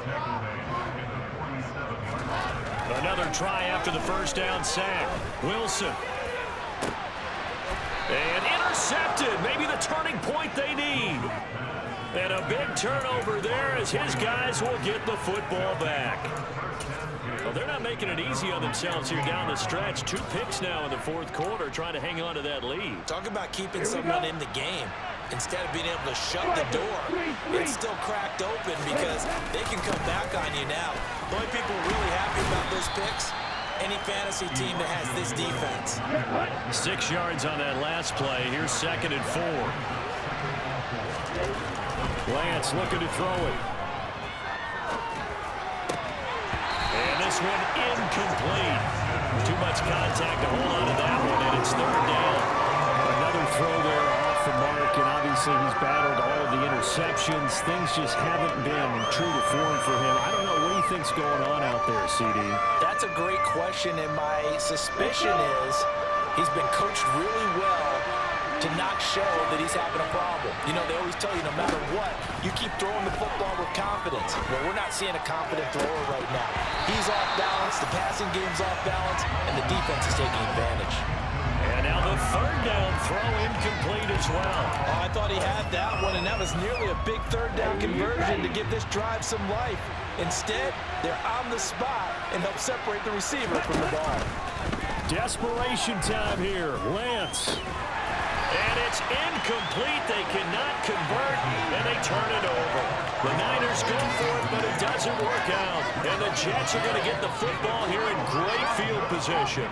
Another try after the first down sack. Wilson. And intercepted. Maybe the turning point they need. And a big turnover there as his guys will get the football back. Well, they're not making it easy on themselves here down the stretch. 2 picks now in the fourth quarter trying to hang on to that lead. Talk about keeping someone in the game. Instead of being able to shut the door, it's still cracked open because they can come back on you now. The only people really happy about those picks, any fantasy team that has this defense. 6 yards on that last play. Here's 2nd and 4. Lance looking to throw it. And this one incomplete. Too much contact to hold on to that one, and it's 3rd down. Another throw there off the mark, and obviously he's battled all of the interceptions. Things just haven't been true to form for him. I don't know. What do you think's going on out there, CD? That's a great question, and my suspicion is he's been coached really well to not show that he's having a problem. You know, they always tell you no matter what, you keep throwing the football with confidence. Well, we're not seeing a confident thrower right now. He's off balance, the passing game's off balance, and the defense is taking advantage. And now the 3rd down throw incomplete as well. Oh, I thought he had that one, and that was nearly a big 3rd down conversion to give this drive some life. Instead, they're on the spot and help separate the receiver from the ball. Desperation time here. Lance. And it's incomplete. They cannot convert, and they turn it over. The Niners go for it, but it doesn't work out. And the Jets are going to get the football here in great field position.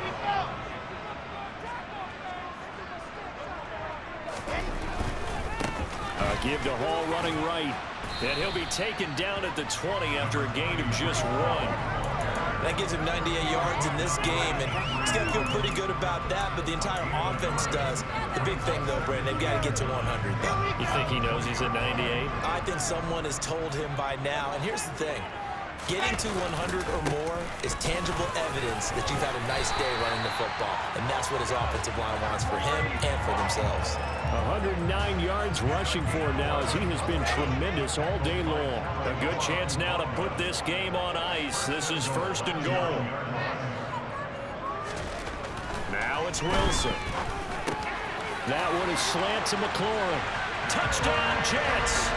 Give to Hall running right. And he'll be taken down at the 20 after a gain of just 1. That gives him 98 yards in this game, and he's going to feel pretty good about that, but the entire offense does. The big thing, though, Brandon, they've got to get to 100, though. You think he knows he's at 98? I think someone has told him by now, and here's the thing. Getting to 100 or more is tangible evidence that you've had a nice day running the football, and that's what his offensive line wants for him and for themselves. 109 yards rushing for him now as he has been tremendous all day long. A good chance now to put this game on ice. This is 1st and goal. Now it's Wilson. That one is slant to McLaurin. Touchdown, Jets.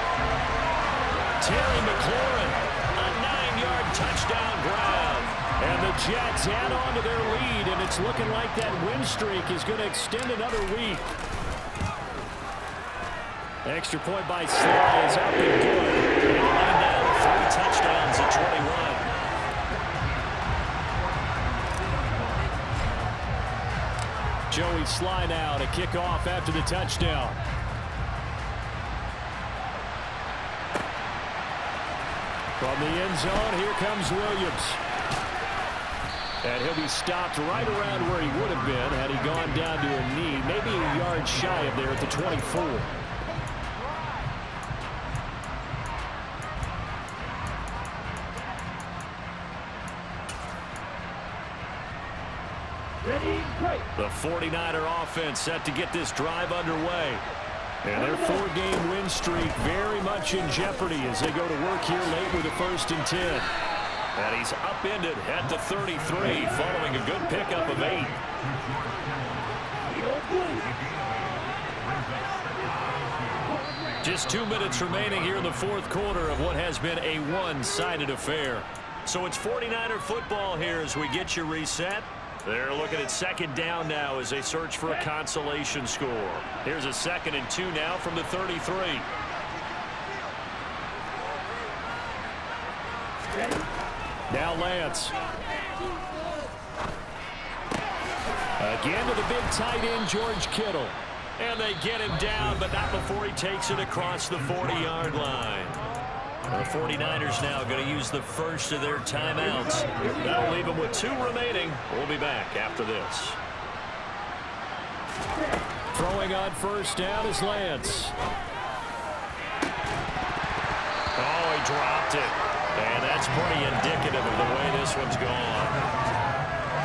Terry McLaurin, a 9-yard touchdown grab. And the Jets add on to their lead, and it's looking like that win streak is going to extend another week. Extra point by Sly is up and good. And laying down 3 touchdowns at 21. Joey Sly now to kick off after the touchdown. From the end zone, here comes Williams. And he'll be stopped right around where he would have been had he gone down to a knee, maybe a yard shy of there at the 24. The 49er offense set to get this drive underway. And their 4-game win streak very much in jeopardy as they go to work here late with a 1st and 10. And he's upended at the 33 following a good pickup of 8. Just 2 minutes remaining here in the fourth quarter of what has been a one-sided affair. So it's 49er football here as we get you reset. They're looking at 2nd down now as they search for a consolation score. Here's a 2nd and 2 now from the 33. Now Lance. Again to the big tight end, George Kittle. And they get him down, but not before he takes it across the 40-yard line. The 49ers now going to use the first of their timeouts. That'll leave them with 2 remaining. We'll be back after this. Throwing on 1st down is Lance. Oh, he dropped it. And that's pretty indicative of the way this one's gone.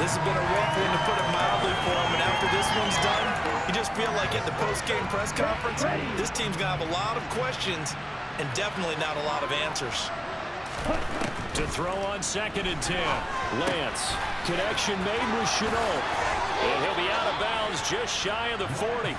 This has been a rough one, to put it mildly, for them. And after this one's done, you just feel like at the post-game press conference, this team's going to have a lot of questions and definitely not a lot of answers. To throw on 2nd and 10. Lance. Connection made with Chenault. And he'll be out of bounds just shy of the 40.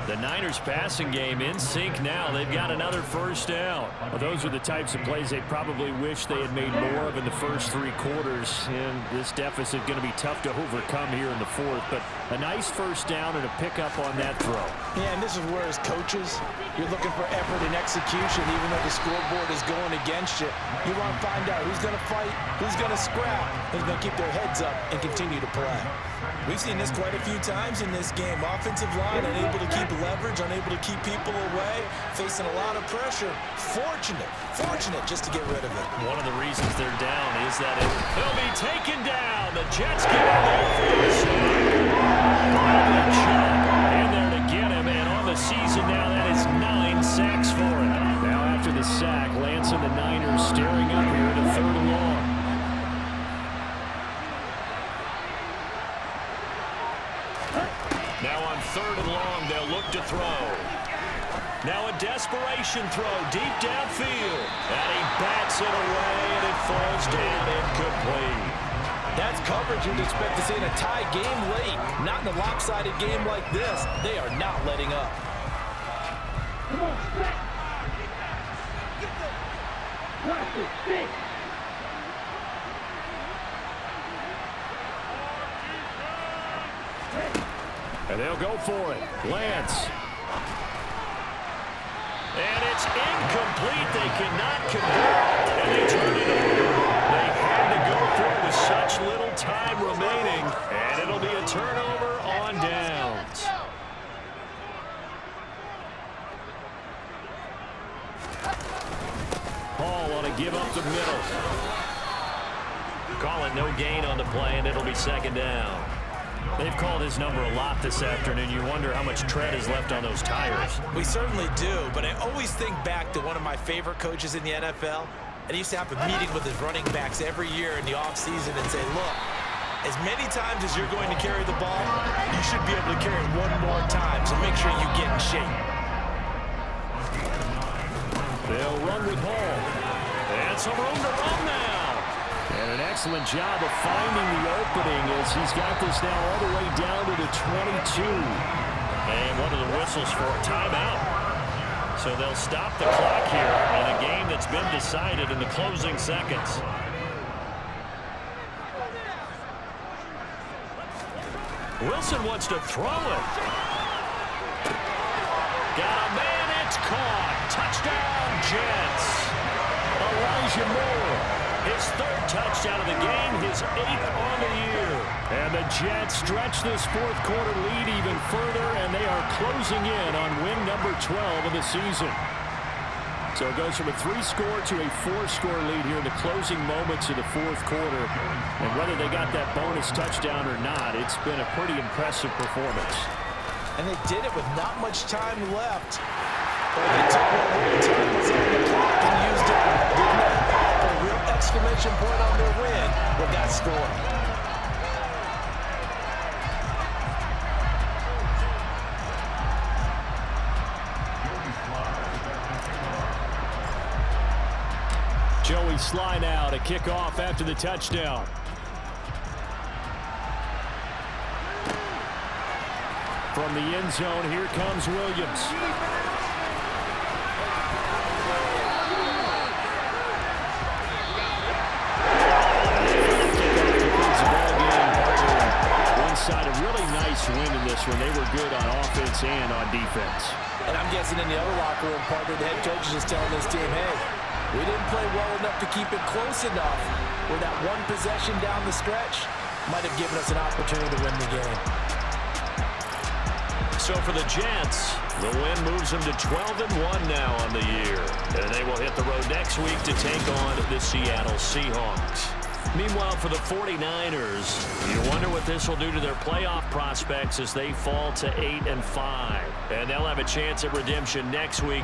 The Niners passing game in sync now. They've got another first down. Well, those are the types of plays they probably wish they had made more of in the first 3 quarters. And this deficit going to be tough to overcome here in the 4th. But a nice first down and a pickup on that throw. Yeah, and this is where, as coaches, you're looking for effort and execution, even though the scoreboard is going against you. You want to find out who's going to fight, who's going to scrap, who's going to keep their heads up and continue to play. We've seen this quite a few times in this game. Offensive line unable to keep leverage, unable to keep people away, facing a lot of pressure. Fortunate just to get rid of it. One of the reasons they're down is that he'll be taken down. The Jets get him there for the in there to get him, and on the season now, that is 9 sacks for him. Now after the sack, Lance and the Niners staring up here at a 3rd and long. Now on 3rd and long, they'll look to throw. Now a desperation throw deep downfield. And he bats it away, and it falls down incomplete. That's coverage you'd expect to see in a tie game late. Not in a lopsided game like this. They are not letting up. Come on, back. And they'll go for it. Lance. And it's incomplete. They cannot convert. And they turn it over. They had to go for it with such little time remaining. And it'll be a turnover on downs. Hall ought to give up the middle. Call it no gain on the play, and it'll be 2nd down. They've called his number a lot this afternoon. You wonder how much tread is left on those tires. We certainly do, but I always think back to one of my favorite coaches in the NFL. And he used to have a meeting with his running backs every year in the offseason and say, look, as many times as you're going to carry the ball, you should be able to carry it one more time, so make sure you get in shape. They'll run with Hall. And some room to run now. And an excellent job of finding the opening as he's got this now all the way down to the 22. And one of the whistles for a timeout. So they'll stop the clock here in a game that's been decided in the closing seconds. Wilson wants to throw it. Got a man, it's caught. Touchdown, Jets. Elijah Moore. His 3rd touchdown of the game, his 8th on the year. And the Jets stretch this 4th quarter lead even further, and they are closing in on win number 12 of the season. So it goes from a 3-score to a 4-score lead here in the closing moments of the 4th quarter. And whether they got that bonus touchdown or not, it's been a pretty impressive performance. And they did it with not much time left. But they took what time was on the clock and used it, didn't they? A real exclamation point on their win with that score. Joey Sly now to kick off after the touchdown. From the end zone, here comes Williams. Side a really nice win in this one. They were good on offense and on defense. And I'm guessing in the other locker room, partner, the head coach is just telling this team, hey, we didn't play well enough to keep it close enough where that one possession down the stretch might have given us an opportunity to win the game. So for the Jets, the win moves them to 12-1 now on the year. And they will hit the road next week to take on the Seattle Seahawks. Meanwhile, for the 49ers, you wonder what this will do to their playoff prospects as they fall to 8-5. And they'll have a chance at redemption next week.